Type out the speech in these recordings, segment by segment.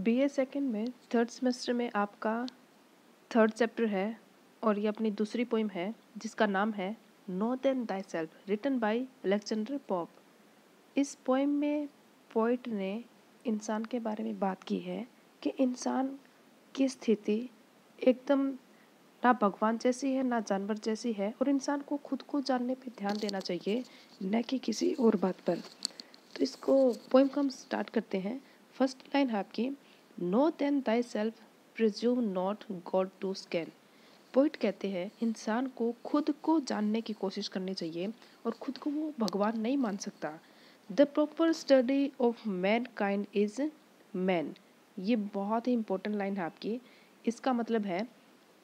BA second में third semester में आपका थर्ड चैप्टर है और ये अपनी दूसरी पोइम है जिसका नाम है know then thy self written by Alexander Pope. इस पोइम में पोइट ने इंसान के बारे में बात की है कि इंसान की स्थिति एकदम ना भगवान जैसी है ना जानवर जैसी है और इंसान को खुद को जानने पे ध्यान देना चाहिए न कि किसी और बात पर। तो इसको पोइम को हम स्टार्ट करते हैं। फर्स्ट लाइन है आपकी, know then thy self presume not God to scan. Poet कहते हैं इंसान को खुद को जानने की कोशिश करनी चाहिए और खुद को वो भगवान नहीं मान सकता। The proper study of man kind is man. ये बहुत ही इंपॉर्टेंट लाइन है आपकी। इसका मतलब है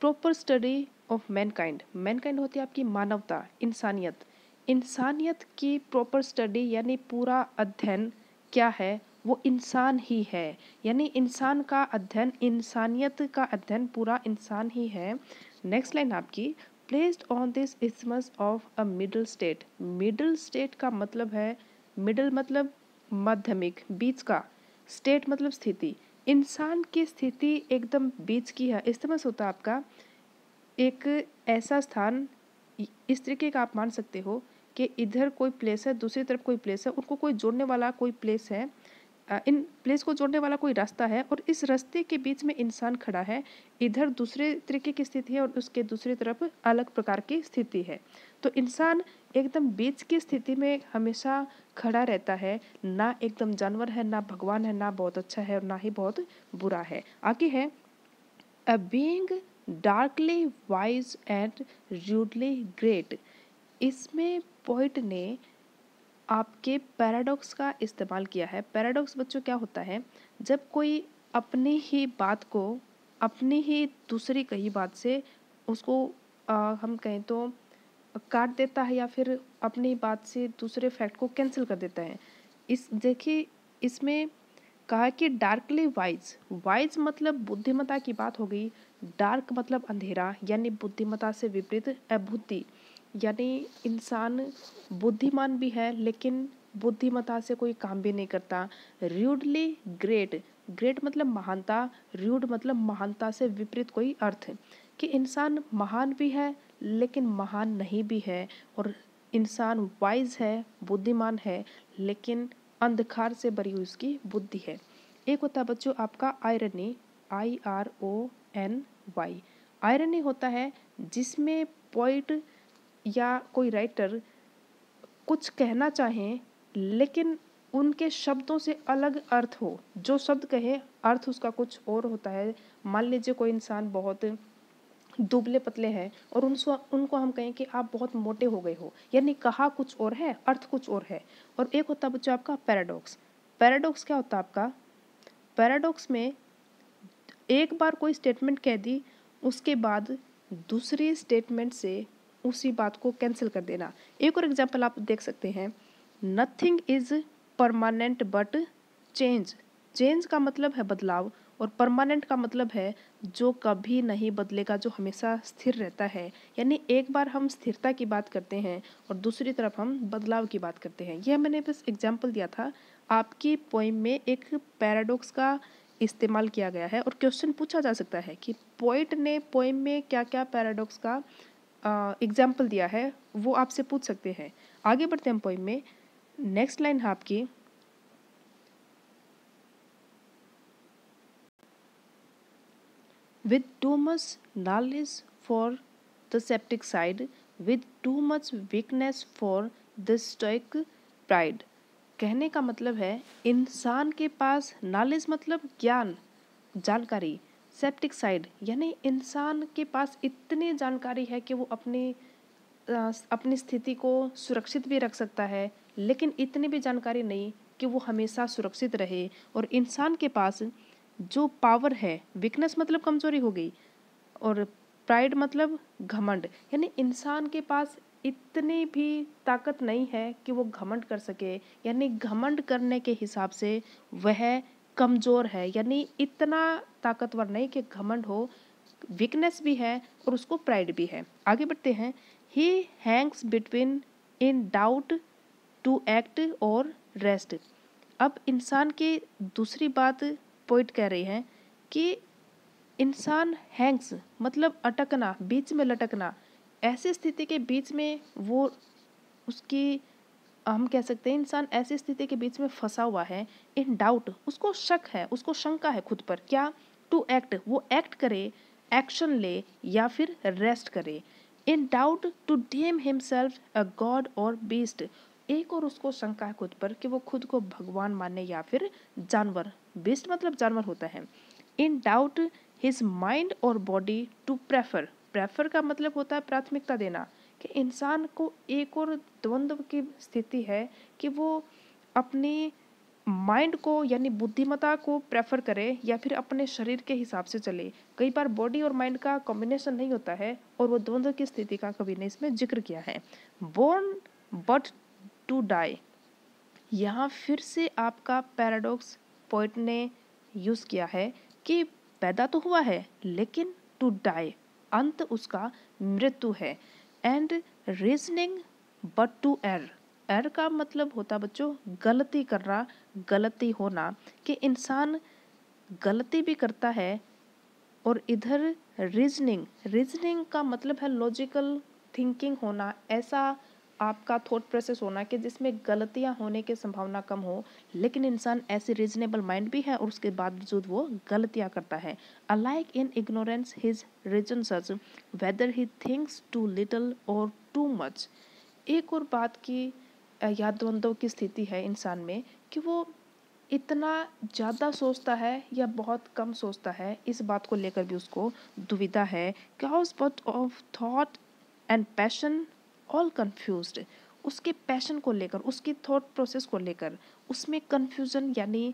proper study of man kind होती है आपकी मानवता, इंसानियत। इंसानियत की प्रॉपर स्टडी यानी पूरा अध्ययन क्या है, वो इंसान ही है। यानी इंसान का अध्ययन, इंसानियत का अध्ययन पूरा इंसान ही है। नेक्स्ट लाइन आपकी, placed on this isthmus of a middle state. Middle state का मतलब है, मिडल मतलब माध्यमिक, बीच का, स्टेट मतलब स्थिति। इंसान की स्थिति एकदम बीच की है। इस्मस होता है आपका एक ऐसा स्थान, इस तरीके का आप मान सकते हो कि इधर कोई प्लेस है, दूसरी तरफ कोई प्लेस है, उनको कोई जोड़ने वाला कोई प्लेस है, इन प्लेस को जोड़ने वाला कोई रास्ता है और इस रास्ते के बीच में इंसान खड़ा है। इधर दूसरे तरीके की स्थिति है और उसके दूसरी तरफ अलग प्रकार की स्थिति है। तो इंसान एकदम बीच की स्थिति में हमेशा खड़ा रहता है, ना एकदम जानवर है, ना भगवान है, ना बहुत अच्छा है और ना ही बहुत बुरा है। आगे है, a being darkly wise and rudely great. इसमें पोइट ने आपके पैराडॉक्स का इस्तेमाल किया है। पैराडॉक्स बच्चों क्या होता है, जब कोई अपनी ही बात को, अपनी ही दूसरी कही बात से उसको हम कहें तो काट देता है या फिर अपनी बात से दूसरे फैक्ट को कैंसिल कर देता है। इस देखिए, इसमें कहा कि डार्कली वाइज, वाइज मतलब बुद्धिमता की बात हो गई, डार्क मतलब अंधेरा यानी बुद्धिमता से विपरीत अबुद्धि। यानी इंसान बुद्धिमान भी है लेकिन बुद्धिमता से कोई काम भी नहीं करता। र्यूडली ग्रेट, ग्रेट मतलब महानता, र्यूड मतलब महानता से विपरीत कोई अर्थ, कि इंसान महान भी है लेकिन महान नहीं भी है। और इंसान वाइज है, बुद्धिमान है, लेकिन अंधकार से भरी हुई उसकी बुद्धि है। एक होता है बच्चों आपका आयरनी, IRONY। आयरनी होता है जिसमें पोइट या कोई राइटर कुछ कहना चाहें लेकिन उनके शब्दों से अलग अर्थ हो। जो शब्द कहे अर्थ उसका कुछ और होता है। मान लीजिए कोई इंसान बहुत दुबले पतले हैं और उनको हम कहें कि आप बहुत मोटे हो गए हो, यानी कहा कुछ और है, अर्थ कुछ और है। और एक होता है बच्चों आपका पैराडॉक्स। पैराडॉक्स क्या होता है आपका, पैराडॉक्स में एक बार कोई स्टेटमेंट कह दी, उसके बाद दूसरी स्टेटमेंट से उसी बात को कैंसिल कर देना। एक और एग्जांपल आप देख सकते हैं, nothing is permanent but change. Change का मतलब है बदलाव और परमानेंट का मतलब है जो कभी नहीं बदलेगा, जो हमेशा स्थिर रहता है। यानी एक बार हम स्थिरता की बात करते हैं और दूसरी तरफ हम बदलाव की बात करते हैं। यह मैंने बस एग्जाम्पल दिया था। आपकी पोइम में एक पैराडॉक्स का इस्तेमाल किया गया है और क्वेश्चन पूछा जा सकता है कि पोइट ने पोइम में क्या क्या पैराडॉक्स का एग्जाम्पल दिया है, वो आपसे पूछ सकते हैं। आगे बढ़ते हैं पोइम में। नेक्स्ट लाइन है आपकी, with too much knowledge for the skeptic side, with too much weakness for the stoic pride। कहने का मतलब है इंसान के पास नॉलेज मतलब ज्ञान, जानकारी, सेप्टिक साइड यानी इंसान के पास इतनी जानकारी है कि वो अपनी स्थिति को सुरक्षित भी रख सकता है, लेकिन इतनी भी जानकारी नहीं कि वो हमेशा सुरक्षित रहे। और इंसान के पास जो पावर है, वीकनेस मतलब कमजोरी हो गई, और प्राइड मतलब घमंड, यानी इंसान के पास इतनी भी ताकत नहीं है कि वो घमंड कर सके। यानी घमंड करने के हिसाब से वह कमज़ोर है, यानी इतना ताकतवर नहीं कि घमंड हो, वीकनेस भी है और उसको प्राइड भी है। आगे बढ़ते हैं, he hangs between in doubt to act और रेस्ट। अब इंसान की दूसरी बात पोइट कह रही हैं कि इंसान हैंग्स मतलब अटकना, बीच में लटकना, ऐसी स्थिति के बीच में वो उसकी हम कह सकते हैं इंसान ऐसी स्थिति के बीच में फंसा हुआ है। इन डाउट, उसको शक है, उसको शंका है खुद पर, क्या? टू एक्ट, वो एक्ट करे, एक्शन ले या फिर रेस्ट करे। In doubt to deem himself a god और बीस्ट, एक और उसको शंका है खुद पर कि वो खुद को भगवान माने या फिर जानवर, बीस्ट मतलब जानवर होता है। इन डाउट हिज माइंड और बॉडी टू प्रेफर, प्रेफर का मतलब होता है प्राथमिकता देना, कि इंसान को एक और द्वंद्व की स्थिति है कि वो अपनी माइंड को यानी बुद्धिमत्ता को प्रेफर करे या फिर अपने शरीर के हिसाब से चले। कई बार बॉडी और माइंड का कॉम्बिनेशन नहीं होता है और वो द्वंद्व की स्थिति का कवि ने इसमें जिक्र किया है। बोर्न बट टू डाई, यहाँ फिर से आपका पैराडॉक्स पॉइंट ने यूज किया है कि पैदा तो हुआ है लेकिन टू डाई, अंत उसका मृत्यु है। एंड रीजनिंग बट टू एर, एर का मतलब होता है बच्चों गलती करना, गलती होना, कि इंसान गलती भी करता है। और इधर रीजनिंग, रीजनिंग का मतलब है लॉजिकल थिंकिंग होना, ऐसा आपका थॉट प्रोसेस होना कि जिसमें गलतियां होने की संभावना कम हो, लेकिन इंसान ऐसे रीजनेबल माइंड भी है और उसके बावजूद वो गलतियां करता है। Alike in ignorance his reason such whether he thinks too little और टू मच। एक और बात की या द्वंद्व की स्थिति है इंसान में कि वो इतना ज़्यादा सोचता है या बहुत कम सोचता है, इस बात को लेकर भी उसको दुविधा है। chaos but of thought and passion all confused, उसके पैशन को लेकर, उसकी थॉट प्रोसेस को लेकर उसमें कंफ्यूजन यानी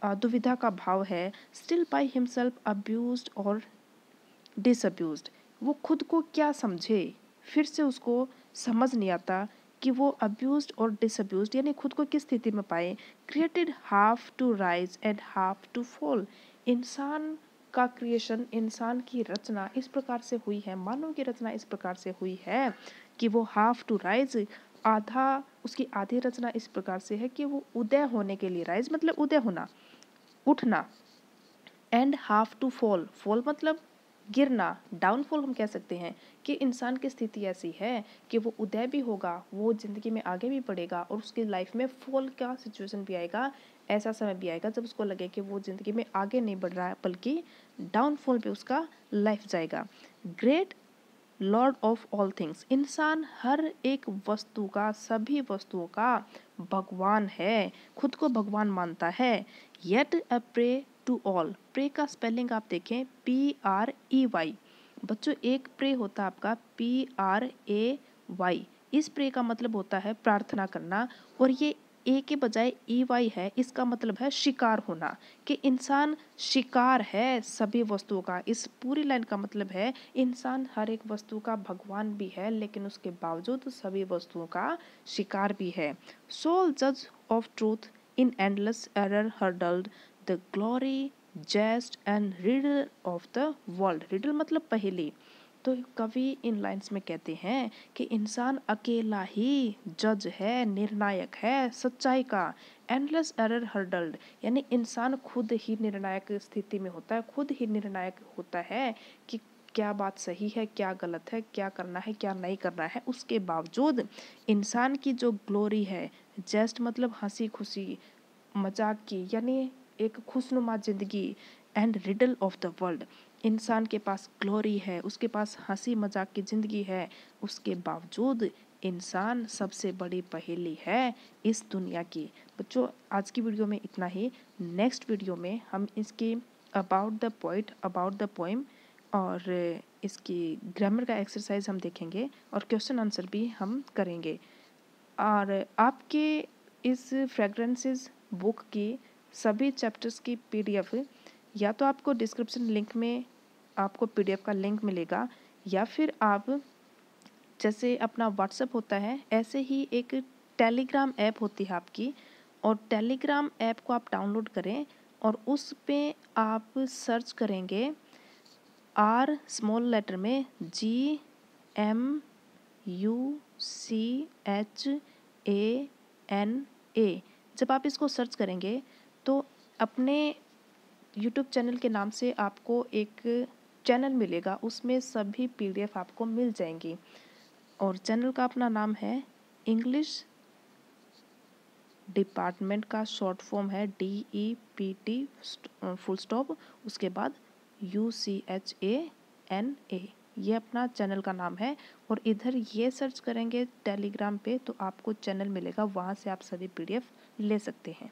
दुविधा का भाव है। स्टिल बाय हिमसेल्फ अब्यूज्ड और डिसअब्यूज्ड, वो खुद को क्या समझे, फिर से उसको समझ नहीं आता कि वो अब्यूज्ड और डिसअब्यूज्ड यानी खुद को किस स्थिति में पाए। Created half to rise and half to fall, इंसान का क्रिएशन, इंसान की रचना इस प्रकार से हुई है, मानव की रचना इस प्रकार से हुई है कि वो हाफ टू राइज, आधा उसकी आधी रचना इस प्रकार से है कि वो उदय होने के लिए, राइज मतलब उदय होना, उठना, and half to fall, fall मतलब गिरना, डाउनफॉल हम कह सकते हैं कि इंसान की स्थिति ऐसी है कि वो उदय भी होगा, वो ज़िंदगी में आगे भी बढ़ेगा और उसकी लाइफ में फॉल का सिचुएशन भी आएगा। ऐसा समय भी आएगा जब उसको लगे कि वो ज़िंदगी में आगे नहीं बढ़ रहा है बल्कि डाउनफॉल पे उसका लाइफ जाएगा। Great Lord of all things, इंसान हर एक वस्तु का, सभी वस्तुओं का भगवान है, खुद को भगवान मानता है। Yet a prey to all, prey का स्पेलिंग आप देखें PREY, बच्चों एक प्रे होता है आपका PRAY, इस प्रे का मतलब होता है प्रार्थना करना, और ये ए के बजाय EY है, इसका मतलब है शिकार होना, कि इंसान शिकार है सभी वस्तुओं का। इस पूरी लाइन का मतलब है इंसान हर एक वस्तु का भगवान भी है लेकिन उसके बावजूद सभी वस्तुओं का शिकार भी है। सोल जज of truth in endless error hurled the glory jest and riddle of the world, riddle मतलब पहेली। तो कवि इन लाइंस में कहते हैं कि इंसान अकेला ही जज है, निर्णायक है सच्चाई का। एंडलेस एरर हर्डल्ड यानी इंसान खुद ही निर्णायक स्थिति में होता है, खुद ही निर्णायक होता है कि क्या बात सही है, क्या गलत है, क्या करना है, क्या नहीं करना है। उसके बावजूद इंसान की जो ग्लोरी है, जेस्ट मतलब हंसी खुशी मजाक की यानी एक खुशनुमा जिंदगी, and riddle of the world, इंसान के पास ग्लोरी है, उसके पास हंसी मजाक की ज़िंदगी है, उसके बावजूद इंसान सबसे बड़ी पहेली है इस दुनिया की। बच्चों आज की वीडियो में इतना ही, नेक्स्ट वीडियो में हम इसकी about the poet, about the poem और इसकी ग्रामर का एक्सरसाइज हम देखेंगे और क्वेश्चन आंसर भी हम करेंगे। और आपके इस फ्रेगरेंसेस बुक की सभी चैप्टर्स की PDF या तो आपको डिस्क्रिप्शन लिंक में आपको PDF का लिंक मिलेगा, या फिर आप जैसे अपना व्हाट्सएप होता है ऐसे ही एक टेलीग्राम ऐप होती है आपकी, और टेलीग्राम ऐप को आप डाउनलोड करें और उस पे आप सर्च करेंगे R स्मॉल लेटर में GMUCHANA। जब आप इसको सर्च करेंगे तो अपने यूट्यूब चैनल के नाम से आपको एक चैनल मिलेगा, उसमें सभी PDF आपको मिल जाएंगी। और चैनल का अपना नाम है इंग्लिश डिपार्टमेंट का शॉर्ट फॉर्म है DEPT फुल स्टॉप उसके बाद UCHANA, ये अपना चैनल का नाम है। और इधर ये सर्च करेंगे टेलीग्राम पे तो आपको चैनल मिलेगा, वहाँ से आप सभी PDF ले सकते हैं।